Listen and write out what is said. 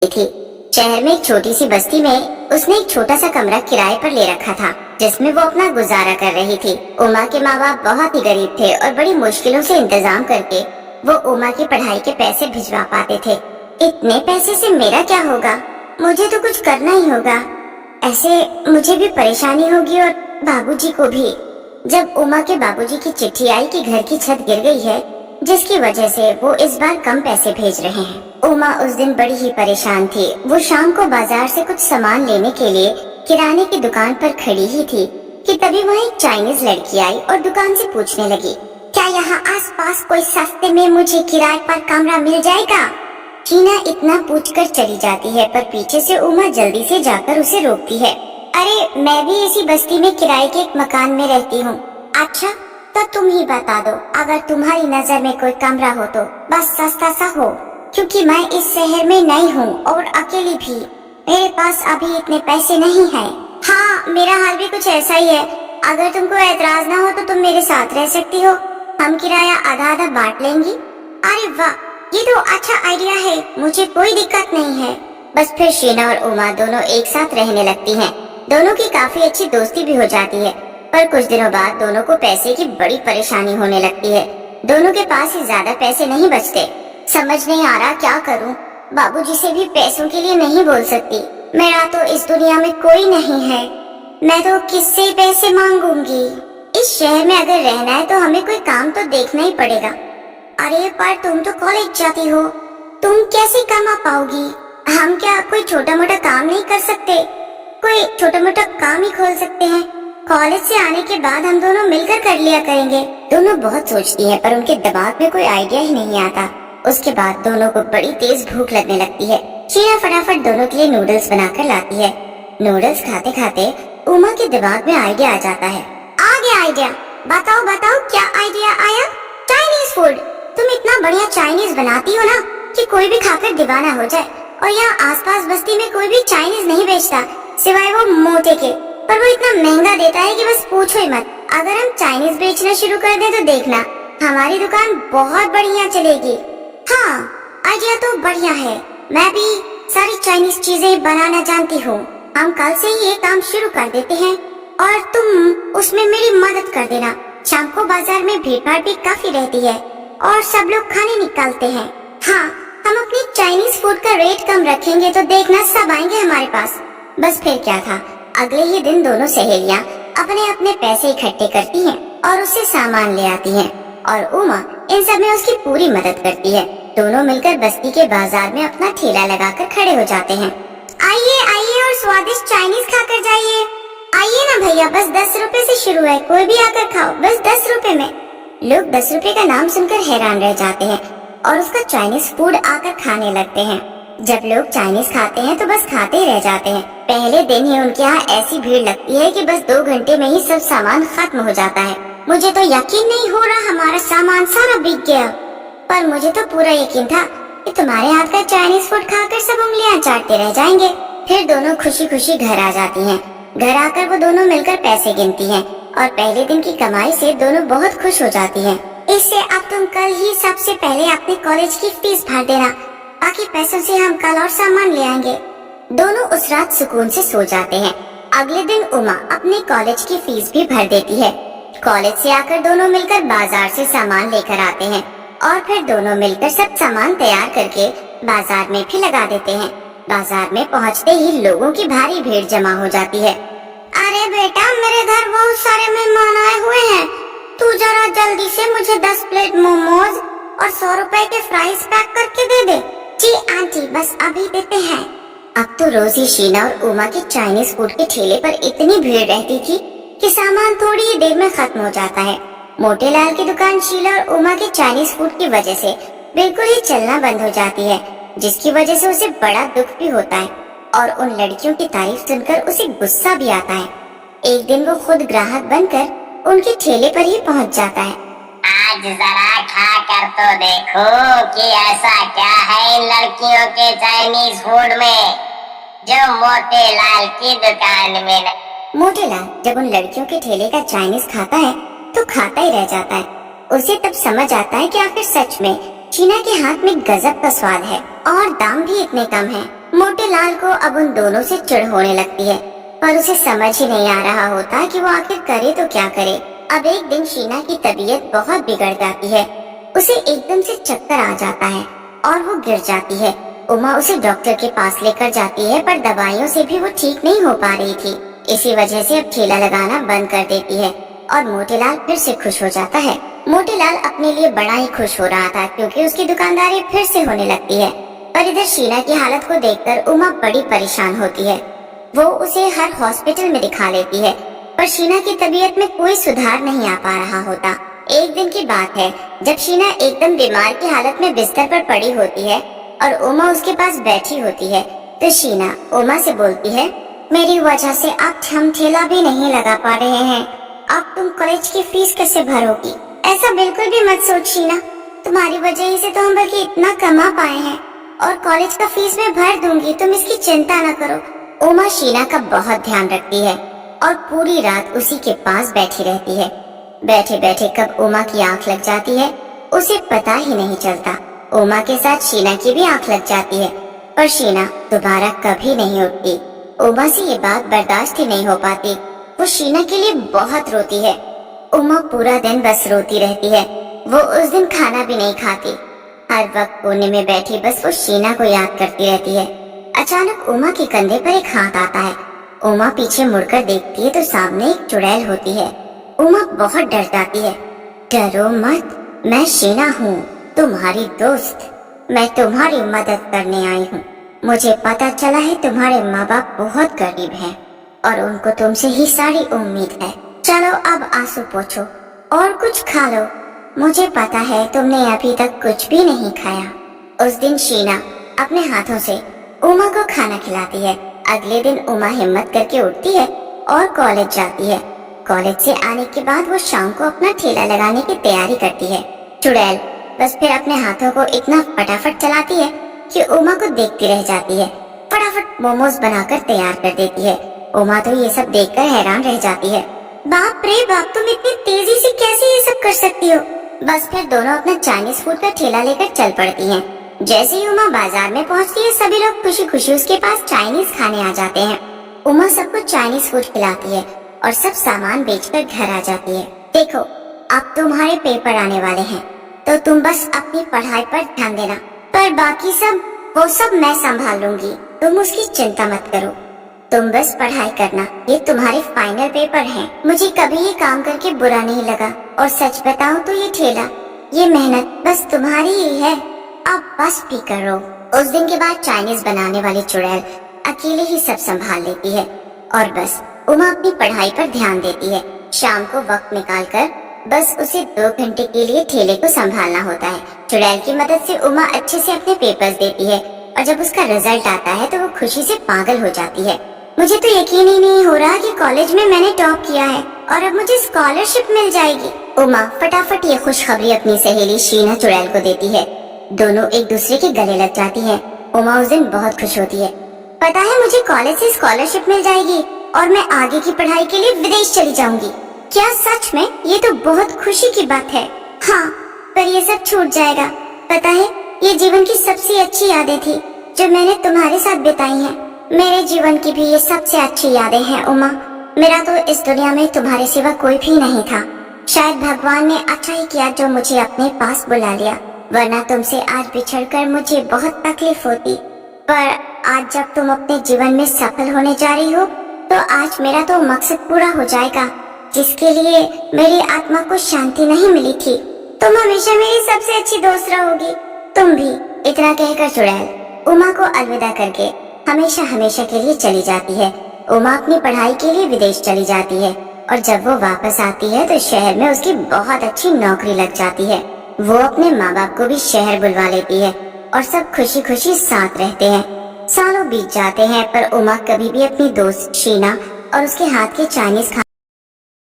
थी। शहर में एक छोटी सी बस्ती में उसने एक छोटा सा कमरा किराए पर ले रखा था, जिसमें वो अपना गुजारा कर रही थी। उमा के माँ बाप बहुत ही गरीब थे और बड़ी मुश्किलों से इंतजाम करके वो उमा की पढ़ाई के पैसे भिजवा पाते थे। इतने पैसे से मेरा क्या होगा, मुझे तो कुछ करना ही होगा, ऐसे मुझे भी परेशानी होगी और बाबूजी को भी। जब उमा के बाबूजी की चिट्ठी आई कि घर की छत गिर गई है, जिसकी वजह से वो इस बार कम पैसे भेज रहे हैं। उमा उस दिन बड़ी ही परेशान थी। वो शाम को बाजार से कुछ सामान लेने के लिए किराने की दुकान पर खड़ी ही थी कि तभी वहाँ एक चाइनीज लड़की आई और दुकान से पूछने लगी, क्या यहाँ आसपास कोई सस्ते में मुझे किराए पर कमरा मिल जाएगा? टीना इतना पूछकर चली जाती है, पर पीछे से उमा जल्दी से जाकर उसे रोकती है। अरे मैं भी इसी बस्ती में किराए के एक मकान में रहती हूँ। अच्छा तो तुम ही बता दो, अगर तुम्हारी नजर में कोई कमरा हो तो बस सस्ता सा हो, क्योंकि मैं इस शहर में नई हूँ और अकेली भी। मेरे पास अभी इतने पैसे नहीं है। हाँ मेरा हाल भी कुछ ऐसा ही है। अगर तुमको ऐतराज ना हो तो तुम मेरे साथ रह सकती हो, हम किराया आधा आधा बांट लेंगी। अरे वाह, ये तो अच्छा आइडिया है, मुझे कोई दिक्कत नहीं है। बस फिर शीना और उमा दोनों एक साथ रहने लगती हैं। दोनों की काफी अच्छी दोस्ती भी हो जाती है, पर कुछ दिनों बाद दोनों को पैसे की बड़ी परेशानी होने लगती है। दोनों के पास ही ज्यादा पैसे नहीं बचते। समझ नहीं आ रहा क्या करूं। बाबूजी से भी पैसों के लिए नहीं बोल सकती। मेरा तो इस दुनिया में कोई नहीं है, मैं तो किससे पैसे मांगूंगी? इस शहर में अगर रहना है तो हमें कोई काम तो देखना ही पड़ेगा। अरे पर तुम तो कॉलेज जाती हो, तुम कैसे कमा पाओगी? हम क्या कोई छोटा मोटा काम नहीं कर सकते? कोई छोटा मोटा काम ही खोल सकते हैं। कॉलेज से आने के बाद हम दोनों मिलकर कर लिया करेंगे। दोनों बहुत सोचती हैं, पर उनके दिमाग में कोई आइडिया ही नहीं आता। उसके बाद दोनों को बड़ी तेज भूख लगने लगती है। शीना फटाफट दोनों के लिए नूडल्स बनाकर लाती है। नूडल्स खाते खाते उमा के दिमाग में आइडिया आ जाता है। आ गया आइडिया, बताओ बताओ क्या आइडिया आया? Chinese food. तुम इतना बढ़िया चाइनीज बनाती हो ना कि कोई भी खाकर दीवाना हो जाए। और यहाँ आसपास बस्ती में कोई भी चाइनीज नहीं बेचता सिवाय वो मोटे के, पर वो इतना महंगा देता है कि बस पूछो ही मत। अगर हम चाइनीज बेचना शुरू कर दें तो देखना हमारी दुकान बहुत बढ़िया चलेगी। हाँ आइडिया तो बढ़िया है, मैं भी सारी चाइनीज चीजें बनाना जानती हूँ। हम कल से ही ये काम शुरू कर देते हैं और तुम उसमें मेरी मदद कर देना। शाम को बाजार में भीड़ भाड़ भी काफी रहती है और सब लोग खाने निकालते हैं। हाँ हम अपनी चाइनीज फूड का रेट कम रखेंगे तो देखना सब आएंगे हमारे पास। बस फिर क्या था, अगले ही दिन दोनों सहेलियां अपने अपने पैसे इकट्ठे करती हैं और उससे सामान ले आती हैं और उमा इन सब में उसकी पूरी मदद करती है। दोनों मिलकर बस्ती के बाजार में अपना ठेला लगाकर खड़े हो जाते हैं। आइए आइए और स्वादिष्ट चाइनीज खाकर जाइए। आइए ना भैया, बस 10 रुपए से शुरू है, कोई भी आकर खाओ, बस 10 रुपए में। लोग 10 रुपए का नाम सुनकर हैरान रह जाते हैं और उसका चाइनीज फूड आकर खाने लगते हैं। जब लोग चाइनीज खाते हैं तो बस खाते ही रह जाते हैं। पहले दिन ही उनके यहाँ ऐसी भीड़ लगती है कि बस 2 घंटे में ही सब सामान खत्म हो जाता है। मुझे तो यकीन नहीं हो रहा हमारा सामान सारा बिक गया, पर मुझे तो पूरा यकीन था कि तुम्हारे हाथ का चाइनीज फूड खाकर सब उंगलियां चाटते रह जाएंगे। फिर दोनों खुशी खुशी घर आ जाती हैं। घर आकर वो दोनों मिलकर पैसे गिनती हैं और पहले दिन की कमाई से दोनों बहुत खुश हो जाती हैं। इससे अब तुम कल ही सबसे पहले अपने कॉलेज की फीस भर देना, बाकी पैसों से हम कल और सामान ले आएंगे। दोनों उस रात सुकून से सो जाते हैं। अगले दिन उमा अपने कॉलेज की फीस भी भर देती है। कॉलेज से आकर दोनों मिलकर बाजार से सामान लेकर आते हैं और फिर दोनों मिलकर सब सामान तैयार करके बाजार में भी लगा देते हैं। बाजार में पहुंचते ही लोगों की भारी भीड़ जमा हो जाती है। अरे बेटा, मेरे घर बहुत सारे मेहमान आए हुए हैं, तू जरा जल्दी से मुझे 10 प्लेट मोमोज और 100 रुपए के फ्राइज पैक करके दे दे। जी आंटी, बस अभी देते हैं। अब तो रोज ही शीना और उमा के चाइनीज फूड के ठेले पर इतनी भीड़ रहती थी कि सामान थोड़ी ही देर में खत्म हो जाता है। मोटे लाल की दुकान शीला और उमा के चाइनीज फूड की वजह से बिल्कुल ही चलना बंद हो जाती है, जिसकी वजह से उसे बड़ा दुख भी होता है और उन लड़कियों की तारीफ सुनकर उसे गुस्सा भी आता है। एक दिन वो खुद ग्राहक बनकर उनके ठेले पर ही पहुंच जाता है। आज जरा खा कर तो देखो कि ऐसा क्या है इन लड़कियों के चाइनीज फूड में जो मोटे लाल की दुकान में न... मोटे लाल जब उन लड़कियों के ठेले का चाइनीज खाता है तो खाता ही रह जाता है। उसे तब समझ आता है कि आखिर सच में शीना के हाथ में गजब का स्वाद है और दाम भी इतने कम है। मोटे लाल को अब उन दोनों से चिढ़ होने लगती है, पर उसे समझ ही नहीं आ रहा होता कि वो आखिर करे तो क्या करे। अब एक दिन शीना की तबीयत बहुत बिगड़ जाती है। उसे एकदम से चक्कर आ जाता है और वो गिर जाती है। उमा उसे डॉक्टर के पास लेकर जाती है, पर दवाइयों से भी वो ठीक नहीं हो पा रही थी। इसी वजह से अब ठेला लगाना बंद कर देती है और मोटेलाल फिर से खुश हो जाता है। मोटेलाल अपने लिए बड़ा ही खुश हो रहा था, क्योंकि उसकी दुकानदारी फिर से होने लगती है। पर इधर शीना की हालत को देखकर उमा बड़ी परेशान होती है। वो उसे हर हॉस्पिटल में दिखा लेती है, पर शीना की तबीयत में कोई सुधार नहीं आ पा रहा होता। एक दिन की बात है, जब शीना एकदम बीमार की हालत में बिस्तर पर पड़ी होती है और उमा उसके पास बैठी होती है, तो शीना उमा से बोलती है, मेरी वजह से आप हम ठेला भी नहीं लगा पा रहे हैं, अब तुम कॉलेज की फीस कैसे भरोगी? ऐसा बिल्कुल भी मत सोच शीना, तुम्हारी वजह ही से तो हम बल्कि इतना कमा पाए हैं, और कॉलेज का फीस मैं भर दूंगी, तुम इसकी चिंता न करो। उमा शीना का बहुत ध्यान रखती है और पूरी रात उसी के पास बैठी रहती है। बैठे बैठे कब उमा की आंख लग जाती है उसे पता ही नहीं चलता। उमा के साथ शीना की भी आंख लग जाती है, पर शीना दोबारा कभी नहीं उठती। उमा से ये बात बर्दाश्त ही नहीं हो पाती। वो शीना के लिए बहुत रोती है। उमा पूरा दिन बस रोती रहती है। वो उस दिन खाना भी नहीं खाती, हर वक्त कोने में बैठी बस वो शीना को याद करती रहती है। अचानक उमा के कंधे पर एक हाथ आता है। उमा पीछे मुड़कर देखती है तो सामने एक चुड़ैल होती है। उमा बहुत डर जाती है। डरो मत, मैं शीना हूँ, तुम्हारी दोस्त। मैं तुम्हारी मदद करने आई हूँ। मुझे पता चला है तुम्हारे माँ बाप बहुत गरीब हैं और उनको तुमसे ही सारी उम्मीद है। चलो अब आंसू पोंछो और कुछ खा लो। मुझे पता है तुमने अभी तक कुछ भी नहीं खाया। उस दिन शीना अपने हाथों से उमा को खाना खिलाती है। अगले दिन उमा हिम्मत करके उठती है और कॉलेज जाती है। कॉलेज से आने के बाद वो शाम को अपना ठेला लगाने की तैयारी करती है। चुड़ैल बस फिर अपने हाथों को इतना फटाफट चलाती है कि उमा को देखती रह जाती है। फटाफट मोमोज बनाकर तैयार कर देती है। उमा तो ये सब देखकर हैरान रह जाती है। बाप रे बाप, तुम इतनी तेजी से कैसे ये सब कर सकती हो? बस फिर दोनों अपना चाइनीज फूड का ठेला लेकर चल पड़ती हैं। जैसे ही उमा बाजार में पहुंचती है, सभी लोग खुशी खुशी उसके पास चाइनीज खाने आ जाते हैं। उमा सबको चाइनीज फूड खिलाती है और सब सामान बेचकर घर आ जाती है। देखो, अब तुम्हारे पेपर आने वाले हैं, तो तुम बस अपनी पढ़ाई पर ध्यान देना, पर बाकी वो सब मैं संभाल लूंगी, तुम उसकी चिंता मत करो। तुम बस पढ़ाई करना, ये तुम्हारे फाइनल पेपर हैं। मुझे कभी ये काम करके बुरा नहीं लगा, और सच बताऊं तो ये ठेला, ये मेहनत बस तुम्हारी ही है। अब बस भी करो। उस दिन के बाद चाइनीज बनाने वाली चुड़ैल अकेले ही सब संभाल लेती है और बस उमा अपनी पढ़ाई पर ध्यान देती है। शाम को वक्त निकालकर बस उसे 2 घंटे के लिए ठेले को संभालना होता है। चुड़ैल की मदद से उमा अच्छे से अपने पेपर्स देती है और जब उसका रिजल्ट आता है तो वो खुशी से पागल हो जाती है। मुझे तो यकीन ही नहीं हो रहा कि कॉलेज में मैंने टॉप किया है और अब मुझे स्कॉलरशिप मिल जाएगी। उमा फटाफट ये खुशखबरी अपनी सहेली शीना चुड़ैल को देती है। दोनों एक दूसरे के गले लग जाती हैं। उमा उस दिन बहुत खुश होती है। पता है, मुझे कॉलेज से स्कॉलरशिप मिल जाएगी और मैं आगे की पढ़ाई के लिए विदेश चली जाऊंगी। क्या सच में? ये तो बहुत खुशी की बात है। हाँ, पर ये सब छूट जाएगा। पता है, ये जीवन की सबसे अच्छी यादें थी जो मैंने तुम्हारे साथ बिताई हैं। मेरे जीवन की भी ये सबसे अच्छी यादें हैं उमा। मेरा तो इस दुनिया में तुम्हारे सिवा कोई भी नहीं था। शायद भगवान ने अच्छा ही किया जो मुझे अपने पास बुला लिया, वरना तुमसे आज बिछड़कर मुझे बहुत तकलीफ होती। पर आज जब तुम अपने जीवन में सफल होने जा रही हो, तो आज मेरा तो मकसद पूरा हो जाएगा, जिसके लिए मेरी आत्मा को शांति नहीं मिली थी। तुम हमेशा मेरी सबसे अच्छी दोस्त रहोगी। तुम भी। इतना कहकर चुड़ैल उमा को अलविदा करके हमेशा हमेशा के लिए चली जाती है। उमा अपनी पढ़ाई के लिए विदेश चली जाती है और जब वो वापस आती है तो शहर में उसकी बहुत अच्छी नौकरी लग जाती है। वो अपने माँ बाप को भी शहर बुलवा लेती है और सब खुशी खुशी साथ रहते हैं। सालों बीत जाते हैं, पर उमा कभी भी अपनी दोस्त शीना और उसके हाथ के चाइनीज